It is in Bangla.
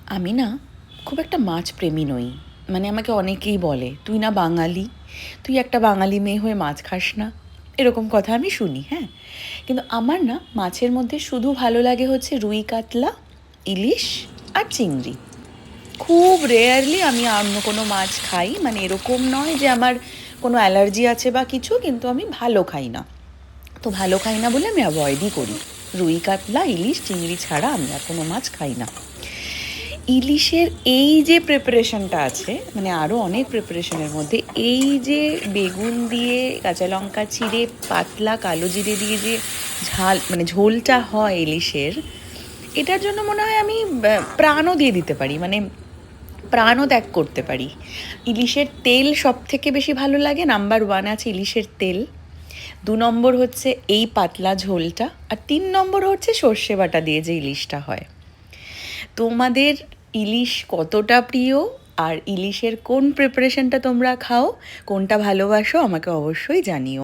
আমি না খুব একটা মাছ প্রেমী নই। মানে আমাকে অনেকেই বলে, "তুই না বাঙালি, তুই একটা বাঙালি মেয়ে হয়ে মাছ খাস না?" এরকম কথা আমি শুনি, হ্যাঁ? কিন্তু আমার না মাছের মধ্যে শুধু ভালো লাগে হচ্ছে রুই কাতলা, ইলিশ আর চিংড়ি। খুব রেয়ারলি আমি অন্য কোনো মাছ খাই। মানে এরকম নয় যে আমার কোনো অ্যালার্জি আছে বা কিছু, কিন্তু আমি ভালো খাই না। তো ভালো খাই না বলে আমি অ্যাভয়েডই করি। রুই কাতলা, ইলিশ, চিংড়ি ছাড়া আমি আর কোনো মাছ খাই না। ইলিশের এই যে প্রিপারেশনটা আছে, মানে আরও অনেক প্রিপারেশনের মধ্যে এই যে বেগুন দিয়ে কাঁচা লঙ্কা চিড়ে পাতলা কালো জিরে দিয়ে যে ঝাল মানে ঝোলটা হয় ইলিশের, এটার জন্য মনে হয় আমি প্রাণও দিয়ে দিতে পারি, মানে প্রাণও ত্যাগ করতে পারি। ইলিশের তেল সব থেকে বেশি ভালো লাগে, নাম্বার ওয়ান আছে ইলিশের তেল, 2 নম্বর হচ্ছে এই পাতলা ঝোলটা, আর 3 নম্বর হচ্ছে সর্ষে বাটা দিয়ে যে ইলিশটা হয়। তোমাদের ইলিশ কতটা প্রিয় আর ইলিশের কোন প্রিপারেশনটা তোমরা খাও, কোনটা ভালোবাসো, আমাকে অবশ্যই জানিও।